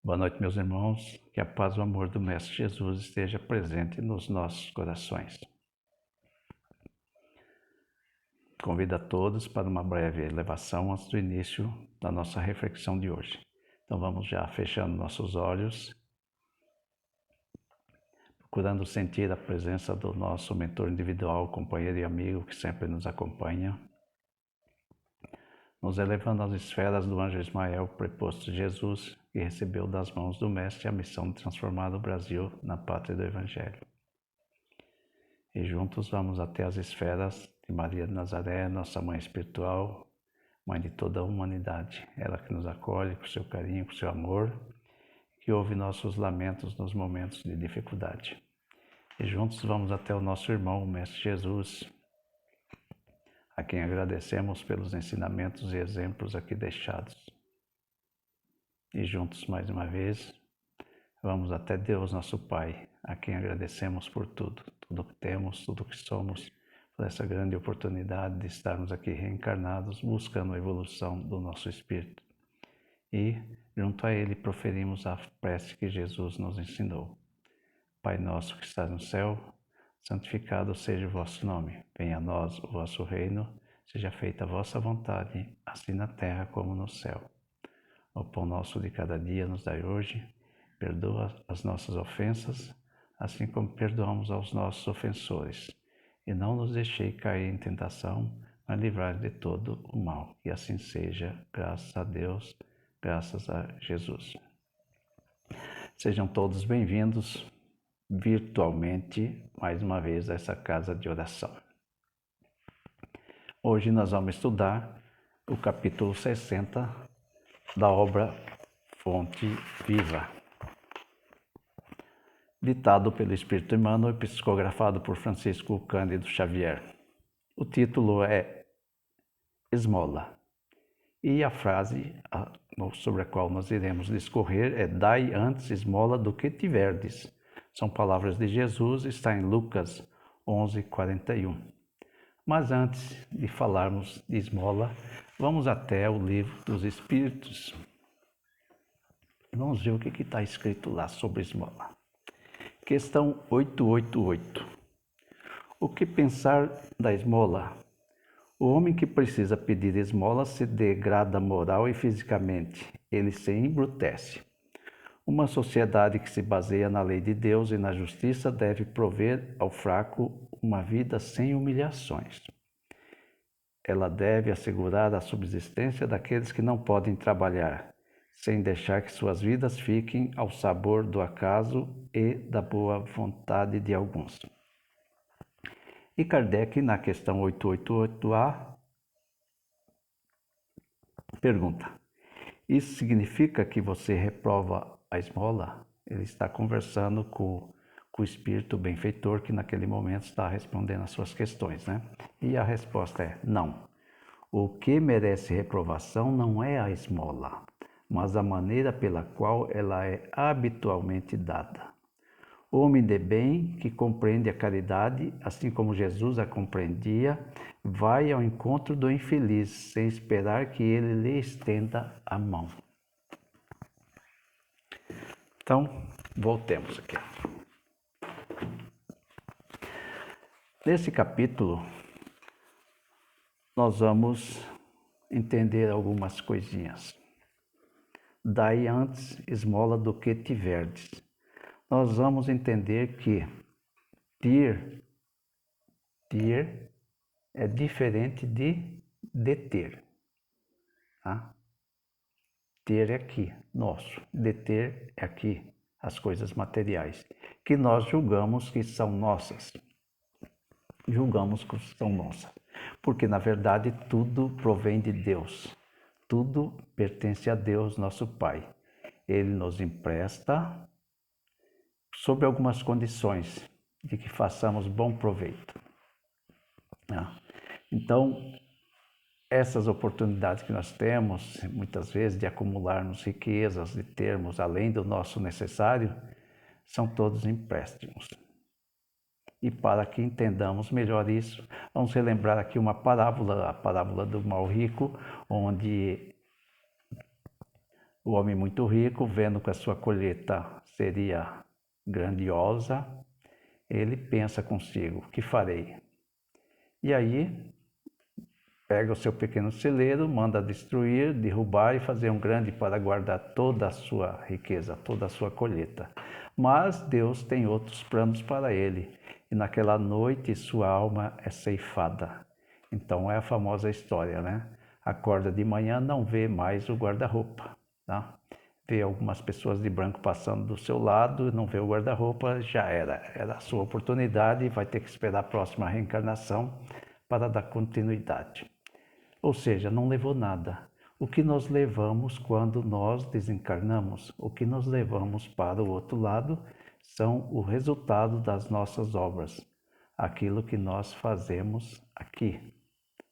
Boa noite, meus irmãos. Que a paz e o amor do Mestre Jesus esteja presente nos nossos corações. Convido a todos para uma breve elevação antes do início da nossa reflexão de hoje. Então vamos já fechando nossos olhos, procurando sentir a presença do nosso mentor individual, companheiro e amigo que sempre nos acompanha, nos elevando às esferas do anjo Ismael, preposto de Jesus, que recebeu das mãos do Mestre a missão de transformar o Brasil na pátria do Evangelho. E juntos vamos até as esferas de Maria de Nazaré, nossa Mãe espiritual, Mãe de toda a humanidade. Ela que nos acolhe com seu carinho, com seu amor, que ouve nossos lamentos nos momentos de dificuldade. E juntos vamos até o nosso irmão, o Mestre Jesus, a quem agradecemos pelos ensinamentos e exemplos aqui deixados. E juntos, mais uma vez, vamos até Deus, nosso Pai, a quem agradecemos por tudo que temos, tudo que somos, por essa grande oportunidade de estarmos aqui reencarnados, buscando a evolução do nosso espírito. E, junto a Ele, proferimos a prece que Jesus nos ensinou. Pai nosso que estás no céu, santificado seja o vosso nome. Venha a nós o vosso reino, seja feita a vossa vontade, assim na terra como no céu. O pão nosso de cada dia nos dai hoje. Perdoa as nossas ofensas, assim como perdoamos aos nossos ofensores. E não nos deixei cair em tentação, mas livrai de todo o mal. E assim seja, graças a Deus, graças a Jesus. Sejam todos bem-vindos virtualmente, mais uma vez, a essa casa de oração. Hoje nós vamos estudar o capítulo 60 da obra Fonte Viva, ditado pelo Espírito Emmanuel e psicografado por Francisco Cândido Xavier. O título é Esmola, e a frase sobre a qual nós iremos discorrer é: dai antes esmola do que tiverdes. São palavras de Jesus, está em Lucas 11:41. Mas antes de falarmos de esmola, vamos até o Livro dos Espíritos. Vamos ver o que está escrito lá sobre esmola. Questão 888. O que pensar da esmola? O homem que precisa pedir esmola se degrada moral e fisicamente. Ele se embrutece. Uma sociedade que se baseia na lei de Deus e na justiça deve prover ao fraco uma vida sem humilhações. Ela deve assegurar a subsistência daqueles que não podem trabalhar, sem deixar que suas vidas fiquem ao sabor do acaso e da boa vontade de alguns. E Kardec, na questão 888A, pergunta: isso significa que você reprova a esmola? Ele está conversando com o espírito benfeitor que naquele momento está respondendo as suas questões, né? E a resposta é não. O que merece reprovação não é a esmola, mas a maneira pela qual ela é habitualmente dada. O homem de bem, que compreende a caridade, assim como Jesus a compreendia, vai ao encontro do infeliz, sem esperar que ele lhe estenda a mão. Então, voltemos aqui. Nesse capítulo, nós vamos entender algumas coisinhas. Dai antes esmola do que tiverdes. Nós vamos entender que ter é diferente de deter. Tá? Ter é aqui, nosso. Deter é aqui, as coisas materiais, que nós julgamos que são nossas. Julgamos que são nossas. Porque, na verdade, tudo provém de Deus. Tudo pertence a Deus, nosso Pai. Ele nos empresta sob algumas condições de que façamos bom proveito. Então, essas oportunidades que nós temos, muitas vezes, de acumularmos riquezas, de termos além do nosso necessário, são todos empréstimos. E para que entendamos melhor isso, vamos relembrar aqui uma parábola, a parábola do mal rico, onde O homem muito rico, vendo que a sua colheita seria grandiosa, ele pensa consigo: o que farei? E aí pega o seu pequeno celeiro, manda destruir, derrubar e fazer um grande para guardar toda a sua riqueza, toda a sua colheita. Mas Deus tem outros planos para ele, e naquela noite sua alma é ceifada. Então é a famosa história, né? Acorda de manhã, não vê mais o guarda-roupa, tá? Vê algumas pessoas de branco passando do seu lado, não vê o guarda-roupa, já era a sua oportunidade, vai ter que esperar a próxima reencarnação para dar continuidade. Ou seja, não levou nada. O que nós levamos quando nós desencarnamos, o que nós levamos para o outro lado, são o resultado das nossas obras, aquilo que nós fazemos aqui.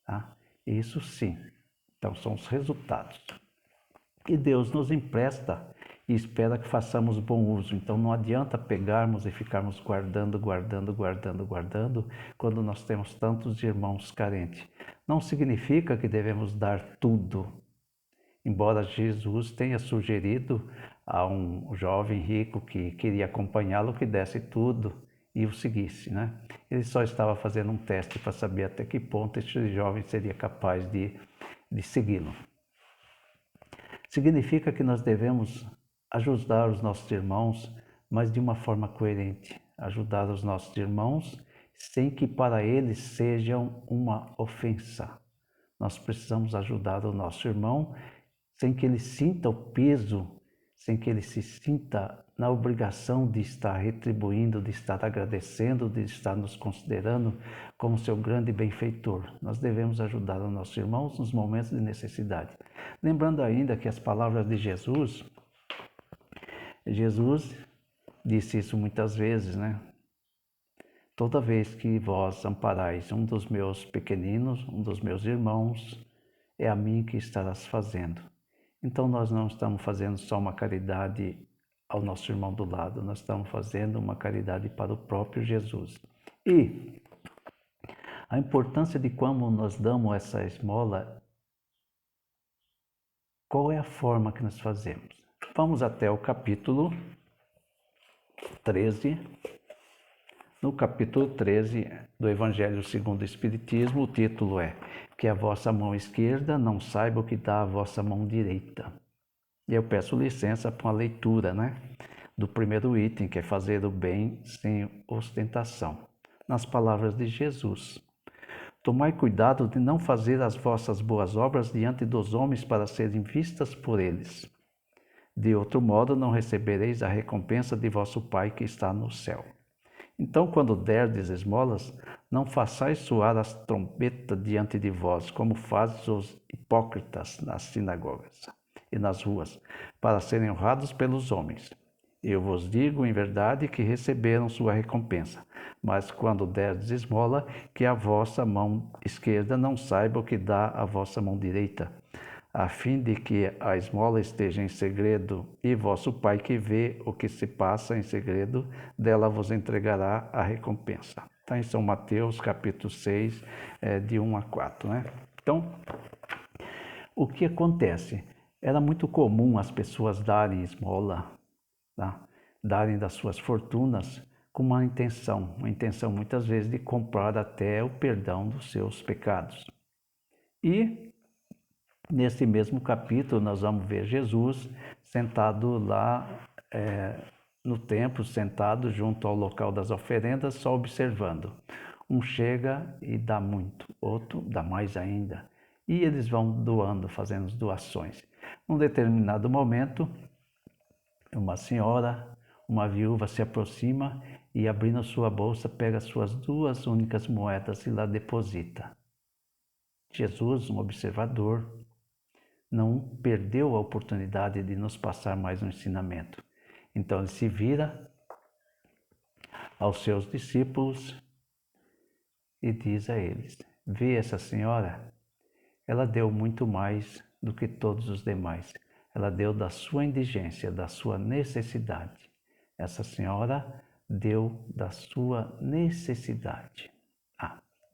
Tá? Isso sim. Então, são os resultados. E Deus nos empresta e espera que façamos bom uso. Então não adianta pegarmos e ficarmos guardando, quando nós temos tantos irmãos carentes. Não significa que devemos dar tudo. Embora Jesus tenha sugerido a um jovem rico que queria acompanhá-lo que desse tudo e o seguisse, né? Ele só estava fazendo um teste para saber até que ponto esse jovem seria capaz de segui-lo. Significa que nós devemos ajudar os nossos irmãos, mas de uma forma coerente. Ajudar os nossos irmãos sem que para eles sejam uma ofensa. Nós precisamos ajudar o nosso irmão sem que ele sinta o peso, sem que ele se sinta na obrigação de estar retribuindo, de estar agradecendo, de estar nos considerando como seu grande benfeitor. Nós devemos ajudar os nossos irmãos nos momentos de necessidade. Lembrando ainda que as palavras de Jesus disse isso muitas vezes, né? Toda vez que vós amparais um dos meus pequeninos, um dos meus irmãos, é a mim que estarás fazendo. Então nós não estamos fazendo só uma caridade ao nosso irmão do lado, nós estamos fazendo uma caridade para o próprio Jesus. E a importância de como nós damos essa esmola, qual é a forma que nós fazemos? Vamos até o capítulo 13. No capítulo 13 do Evangelho segundo o Espiritismo, o título é: que a vossa mão esquerda não saiba o que dá a vossa mão direita. E eu peço licença para uma leitura, né, do primeiro item, que é fazer o bem sem ostentação. Nas palavras de Jesus: tomai cuidado de não fazer as vossas boas obras diante dos homens para serem vistas por eles. De outro modo, não recebereis a recompensa de vosso Pai que está no céu. Então, quando derdes esmolas, não façais soar as trombetas diante de vós, como fazem os hipócritas nas sinagogas e nas ruas, para serem honrados pelos homens. Eu vos digo em verdade que receberam sua recompensa. Mas quando derdes esmola, que a vossa mão esquerda não saiba o que dá a vossa mão direita, a fim de que a esmola esteja em segredo, e vosso Pai que vê o que se passa em segredo, dela vos entregará a recompensa. Está em São Mateus, capítulo 6, de 1 a 4. Né? Então, o que acontece? Era muito comum as pessoas darem esmola, tá? Darem das suas fortunas com uma intenção muitas vezes de comprar até o perdão dos seus pecados. E nesse mesmo capítulo, nós vamos ver Jesus sentado lá no templo, sentado junto ao local das oferendas, só observando. Um chega e dá muito, outro dá mais ainda. E eles vão doando, fazendo as doações. Num determinado momento, uma senhora, uma viúva, se aproxima e, abrindo sua bolsa, pega suas 2 únicas moedas e lá deposita. Jesus, um observador, não perdeu a oportunidade de nos passar mais um ensinamento. Então ele se vira aos seus discípulos e diz a eles: vê essa senhora? Ela deu muito mais do que todos os demais. Ela deu da sua indigência, da sua necessidade. Essa senhora deu da sua necessidade.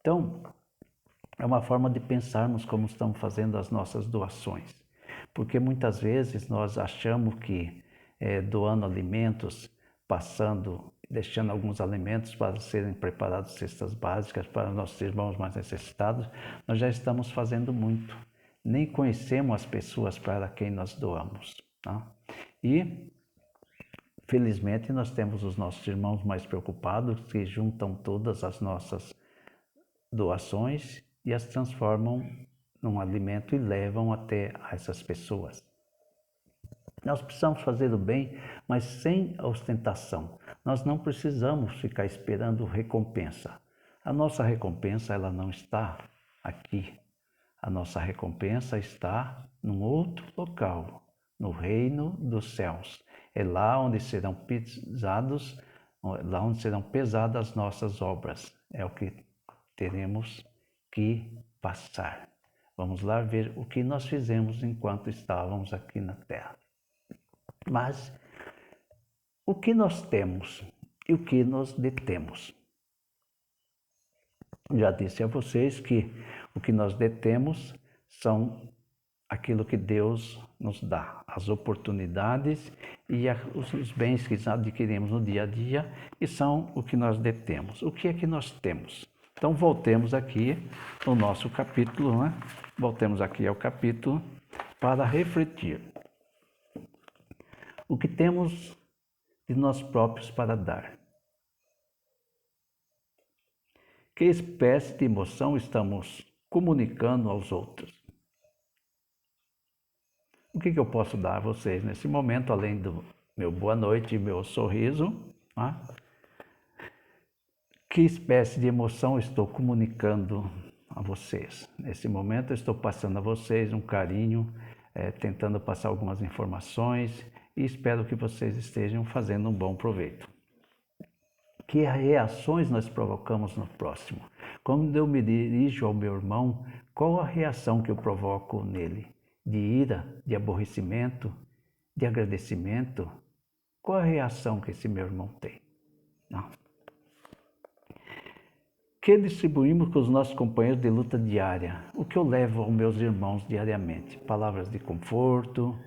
Então, é uma forma de pensarmos como estamos fazendo as nossas doações. porque muitas vezes nós achamos que doando alimentos, deixando alguns alimentos para serem preparados cestas básicas para nossos irmãos mais necessitados, nós já estamos fazendo muito. Nem conhecemos as pessoas para quem nós doamos. Tá? E, felizmente, nós temos os nossos irmãos mais preocupados, que juntam todas as nossas doações e as transformam num alimento e levam até essas pessoas. Nós precisamos fazer o bem, mas sem ostentação. Nós não precisamos ficar esperando recompensa. A nossa recompensa, ela não está aqui. A nossa recompensa está num outro local, no reino dos céus. É lá onde serão pesadas as nossas obras. É o que teremos que passar. Vamos lá ver o que nós fizemos enquanto estávamos aqui na terra. Mas o que nós temos e o que nós detemos? Já disse a vocês que o que nós detemos são aquilo que Deus nos dá, as oportunidades e os bens que adquirimos no dia a dia, e são o que nós detemos. O que é que nós temos? Então voltemos aqui no nosso capítulo, né? Voltemos aqui ao capítulo para refletir. O que temos de nós próprios para dar? Que espécie de emoção estamos comunicando aos outros? O que eu posso dar a vocês nesse momento, além do meu boa noite e meu sorriso? Né? Que espécie de emoção estou comunicando a vocês? Nesse momento eu estou passando a vocês um carinho, tentando passar algumas informações e espero que vocês estejam fazendo um bom proveito. Que reações nós provocamos no próximo? Quando eu me dirijo ao meu irmão, qual a reação que eu provoco nele? De ira, de aborrecimento, de agradecimento? Qual a reação que esse meu irmão tem? Não. Que distribuímos com os nossos companheiros de luta diária? O que eu levo aos meus irmãos diariamente? Palavras de conforto,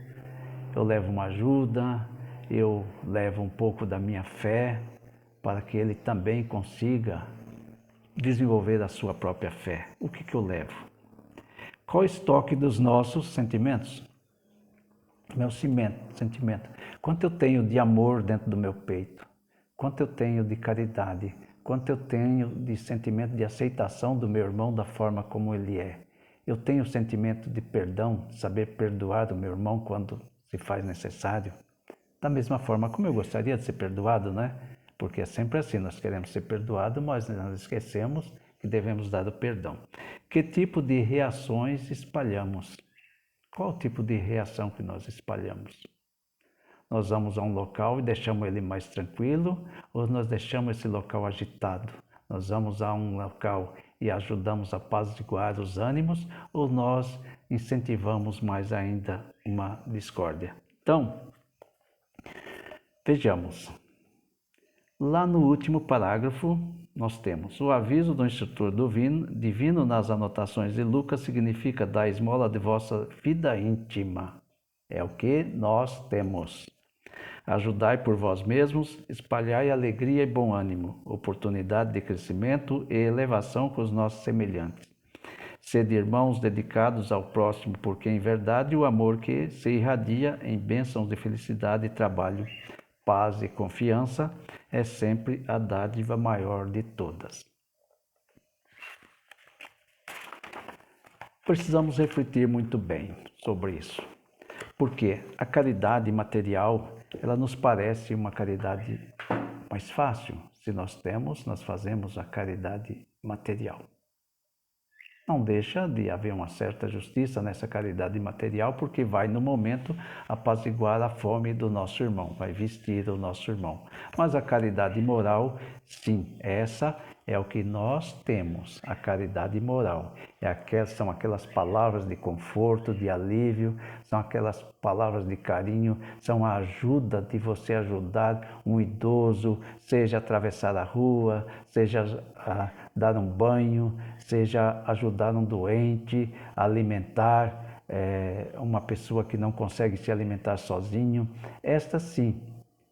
eu levo uma ajuda, eu levo um pouco da minha fé, para que ele também consiga desenvolver a sua própria fé. O que eu levo? Qual o estoque dos nossos sentimentos? Meu sentimento. Quanto eu tenho de amor dentro do meu peito? Quanto eu tenho de caridade? Quanto eu tenho de sentimento de aceitação do meu irmão da forma como ele é? Eu tenho sentimento de perdão, saber perdoar o meu irmão quando se faz necessário? Da mesma forma como eu gostaria de ser perdoado, né? Porque é sempre assim, nós queremos ser perdoados, mas nós esquecemos que devemos dar o perdão. Que tipo de reações espalhamos? Qual o tipo de reação que nós espalhamos? Nós vamos a um local e deixamos ele mais tranquilo, ou nós deixamos esse local agitado? Nós vamos a um local e ajudamos a apaziguar os ânimos, ou nós incentivamos mais ainda uma discórdia? Então, vejamos. Lá no último parágrafo, nós temos o aviso do instrutor divino nas anotações de Lucas significa dar a esmola de vossa vida íntima. É o que nós temos. Ajudai por vós mesmos, espalhai alegria e bom ânimo, oportunidade de crescimento e elevação com os nossos semelhantes. Sede irmãos dedicados ao próximo, porque em verdade o amor que se irradia em bênçãos de felicidade e trabalho, paz e confiança é sempre a dádiva maior de todas. Precisamos refletir muito bem sobre isso, porque a caridade material, ela nos parece uma caridade mais fácil. Se nós temos, nós fazemos a caridade material. Não deixa de haver uma certa justiça nessa caridade material, porque vai, no momento, apaziguar a fome do nosso irmão, vai vestir o nosso irmão. Mas a caridade moral, sim, essa é o que nós temos, a caridade moral. São aquelas palavras de conforto, de alívio, são aquelas palavras de carinho, são a ajuda de você ajudar um idoso, seja atravessar a rua, seja dar um banho, seja ajudar um doente, alimentar, uma pessoa que não consegue se alimentar sozinho. Esta sim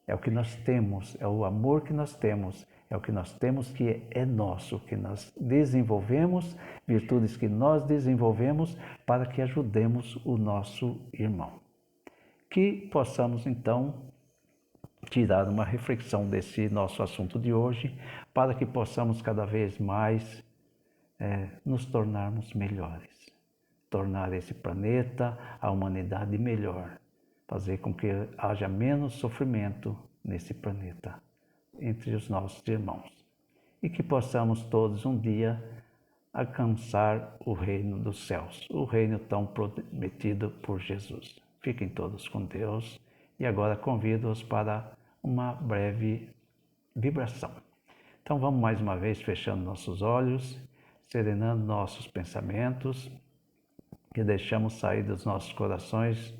é o que nós temos, é o amor que nós temos, é o que nós temos que é nosso, que nós desenvolvemos, virtudes que nós desenvolvemos para que ajudemos o nosso irmão. Que possamos então tirar uma reflexão desse nosso assunto de hoje, para que possamos cada vez mais nos tornarmos melhores. Tornar esse planeta, a humanidade melhor, fazer com que haja menos sofrimento nesse planeta, entre os nossos irmãos. E que possamos todos um dia alcançar o reino dos céus, o reino tão prometido por Jesus. Fiquem todos com Deus e agora convido-os para uma breve vibração. Então vamos mais uma vez fechando nossos olhos, serenando nossos pensamentos, que deixamos sair dos nossos corações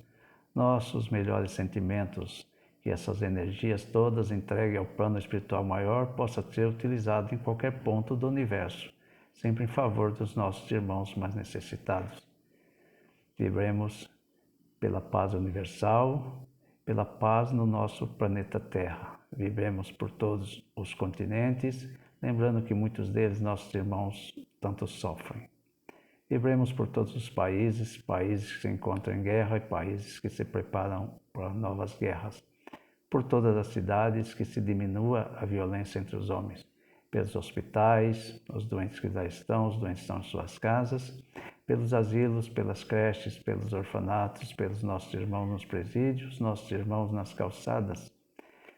nossos melhores sentimentos, que essas energias todas entregues ao plano espiritual maior possam ser utilizadas em qualquer ponto do universo, sempre em favor dos nossos irmãos mais necessitados. Vibremos pela paz universal, pela paz no nosso planeta Terra. Vibremos por todos os continentes, lembrando que muitos deles, nossos irmãos, tanto sofrem. Vibremos por todos os países, países que se encontram em guerra e países que se preparam para novas guerras. Por todas as cidades, que se diminua a violência entre os homens. Pelos hospitais, os doentes que já estão, os doentes estão em suas casas. Pelos asilos, pelas creches, pelos orfanatos, pelos nossos irmãos nos presídios, nossos irmãos nas calçadas.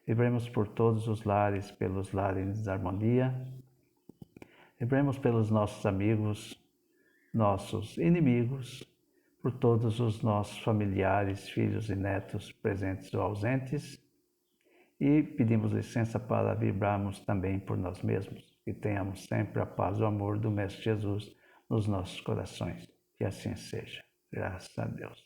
Vibremos por todos os lares, pelos lares em desarmonia. Vibremos pelos nossos amigos, nossos inimigos, por todos os nossos familiares, filhos e netos, presentes ou ausentes, e pedimos licença para vibrarmos também por nós mesmos, que tenhamos sempre a paz e o amor do Mestre Jesus nos nossos corações. Que assim seja. Graças a Deus.